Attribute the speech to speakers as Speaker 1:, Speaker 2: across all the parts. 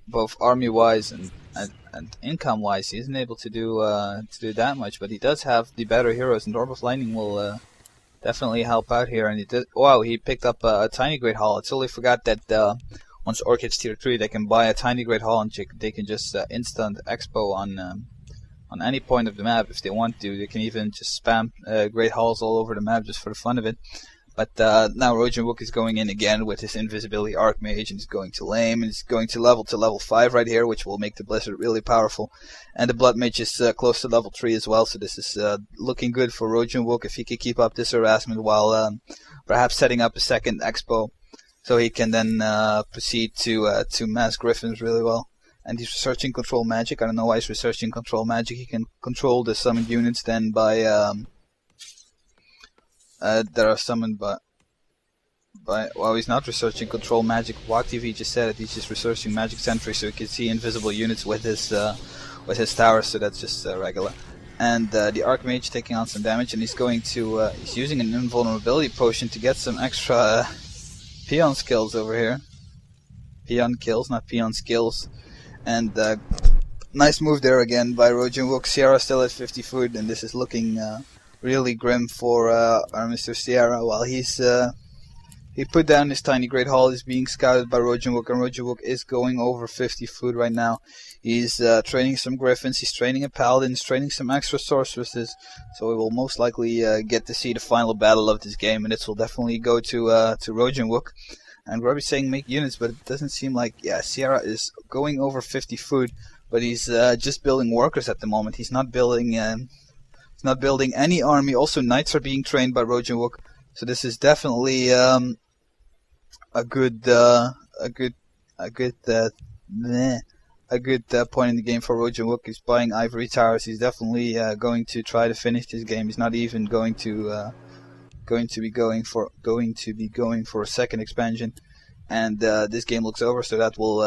Speaker 1: both army-wise and income-wise, he isn't able to do that much. But he does have the better heroes, and Orb of Lightning will definitely help out here. And he did. Wow, he picked up a tiny Great Hall. I totally forgot that once Orc hits tier 3, they can buy a tiny Great Hall and they can just instant expo on any point of the map if they want to. They can even just spam Great Halls all over the map just for the fun of it. But now Rohjinwook is going in again with his Invisibility Archmage, and he's going to Lame, and he's going to level 5 right here, which will make the Blizzard really powerful. And the Blood Mage is close to level 3 as well, so this is looking good for Rohjinwook if he can keep up this harassment while perhaps setting up a second expo, so he can then proceed to mass Griffins really well. And he's researching Control Magic. I don't know why he's researching Control Magic. He can control the summoned units then by that are summoned by well, he's not researching Control Magic. WalkTV just said it. He's just researching Magic Sentry, so he can see invisible units with his towers. So that's just regular. And the Archmage taking on some damage, and he's going to he's using an invulnerability potion to get some extra peon skills over here. Peon kills, not peon skills. And nice move there again by Rohjinwook. Ciara still at 50 food, and this is looking really grim for our Mr. Ciara. While he put down his tiny Great Hall, is being scouted by Rohjinwook, and Rohjinwook is going over 50 food right now. He's training some Griffins, he's training a Paladin, he's training some extra Sorceresses, so we will most likely get to see the final battle of this game, and this will definitely go to Rohjinwook. And Robbie's saying make units, but it doesn't seem like, yeah, Ciara is going over 50 food, but he's just building workers at the moment. He's not building any army. Also, knights are being trained by Rohjinwook, so this is definitely a good point in the game for Rohjinwook. He's buying ivory towers. He's definitely going to try to finish this game. He's not even going to be going for a second expansion, and this game looks over. So that will,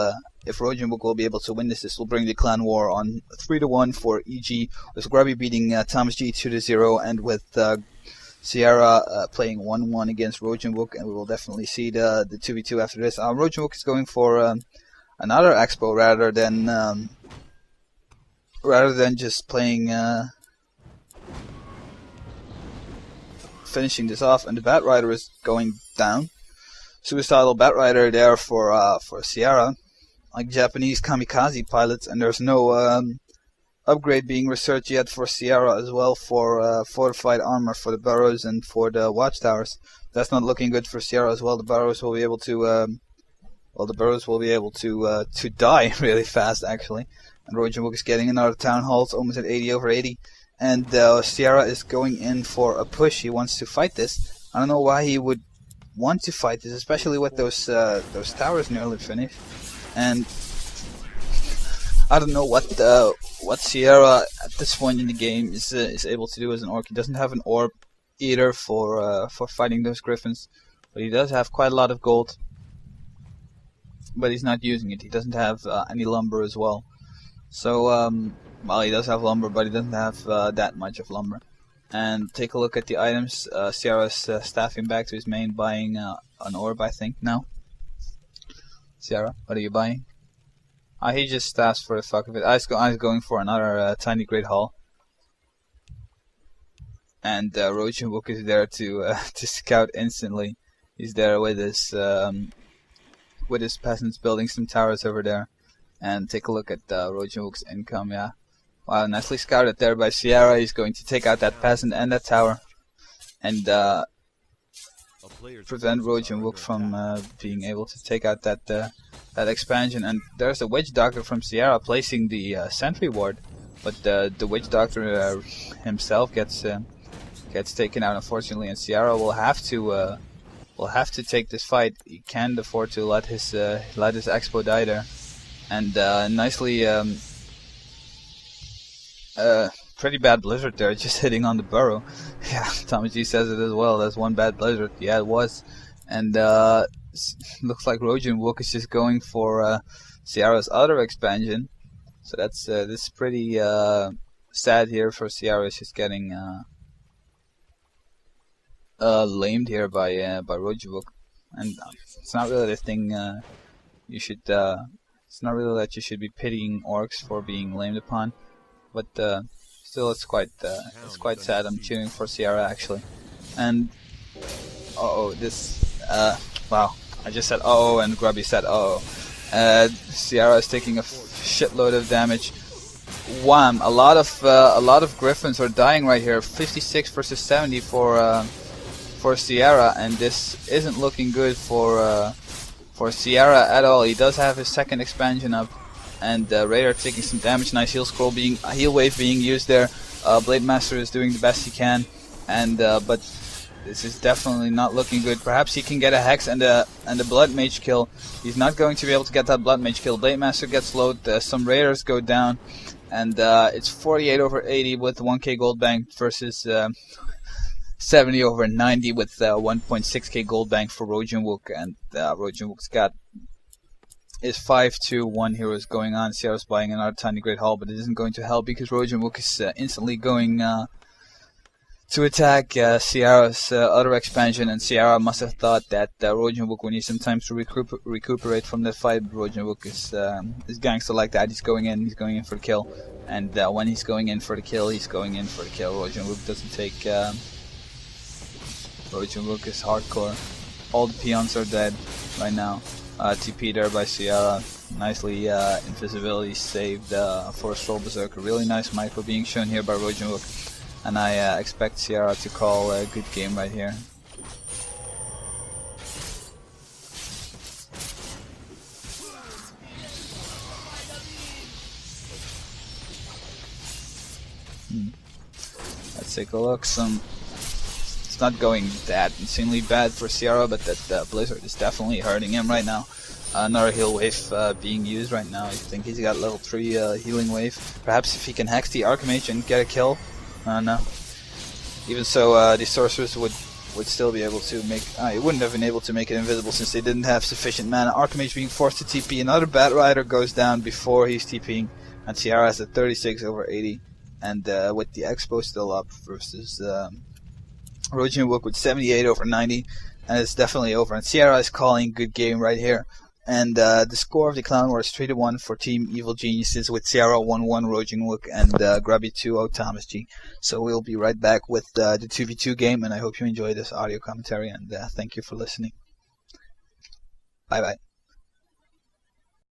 Speaker 1: if Rohjinwook will be able to win this will bring the clan war on 3-1 for EG, with Grubby beating Thomas G 2-0, and with Ciara playing 1-1 against Rohjinwook, and we will definitely see the 2v2 after this. Rohjinwook is going for another expo rather than just playing. Finishing this off, and the Batrider is going down. Suicidal Batrider there for Ciara, like Japanese kamikaze pilots, and there's no upgrade being researched yet for Ciara as well for fortified armor for the burrows and for the watchtowers. That's not looking good for Ciara as well. The burrows will be able to die really fast actually. And Rohjinwook is getting another town hall. It's almost at 80/80. And Ciara is going in for a push. He wants to fight this. I don't know why he would want to fight this, especially with those towers nearly finished. And I don't know what Ciara at this point in the game is able to do as an orc. He doesn't have an orb either for fighting those griffins, but he does have quite a lot of gold. But he's not using it. He doesn't have any lumber as well. So well, he does have lumber, but he doesn't have that much of lumber. And take a look at the items. Ciara's staffing back to his main, buying an orb, I think, now. Ciara, what are you buying? He just staffs for the fuck of it. I was going for another tiny Great Hall. And Rohjinwook is there to scout instantly. He's there with his peasants building some towers over there. And take a look at Rohjinwook's income, yeah. Wow, nicely scouted there by Ciara. He's going to take out that peasant and that tower, and prevent Rohjinwook from being able to take out that expansion. And there's a Witch Doctor from Ciara placing the sentry ward, but the Witch Doctor himself gets taken out, unfortunately, and Ciara will have to take this fight. He can't afford to let his expo die there, and nicely. Pretty bad blizzard there, just hitting on the burrow. Yeah, Thomas G says it as well. That's one bad blizzard. Yeah, it was. And looks like Rohjinwook is just going for Ciara's other expansion. So that's this is pretty sad here for Ciara. She's getting lamed here by Rohjinwook, and it's not really the thing you should It's not really that you should be pitying orcs for being lamed upon, but still it's quite sad. I'm cheering for Ciara actually. And wow, I just said and Grubby said Ciara is taking a shitload of damage. Wham! A lot of Griffins are dying right here. 56 versus 70 for Ciara, and this isn't looking good for Ciara at all. He does have his second expansion up, and Radar taking some damage. Nice heal wave being used there. Blade Master is doing the best he can, and but this is definitely not looking good. Perhaps he can get a Hex and a Blood Mage kill. He's not going to be able to get that Blood Mage kill. Blade Master gets low. Some Raiders go down, and it's 48 over 80 with 1k gold bank versus 70 over 90 with 1.6k gold bank for Rohjinwook, and Rohjinwook's got his 5-2-1 heroes going on. Ciara's buying another tiny Great Hall, but it isn't going to help because Rohjinwook is instantly going to attack Ciara's other expansion, and Ciara must have thought that Rohjinwook would need some time to recuperate from that fight. Rohjinwook is gangster like that. He's going in for the kill, and when he's going in for the kill, he's going in for the kill. Rohjinwook doesn't take. Rohjinwook is hardcore. All the peons are dead right now. TP there by Ciara. Nicely invisibility saved for a Stroll Berserker. Really nice micro being shown here by Rohjinwook. And I expect Ciara to call a good game right here. Let's take a look. It's not going that insanely bad for Ciara, but that Blizzard is definitely hurting him right now. Another heal wave being used right now. I think he's got level 3 healing wave. Perhaps if he can hex the Archmage and get a kill. No. Even so, the sorcerers would still be able to make. He wouldn't have been able to make it invisible since they didn't have sufficient mana. Archmage being forced to TP. Another Bat Rider goes down before he's TPing, and Ciara has a 36 over 80, and with the expo still up versus Rohjinwook with 78 over 90, and it's definitely over. And Ciara is calling good game right here. And the score of the Clan War is 3-1 for Team Evil Geniuses, with Ciara 1-1 Rohjinwook and Grubby 2-0 Thomas G. So we'll be right back with the 2v2 game, and I hope you enjoy this audio commentary, and thank you for listening. Bye bye.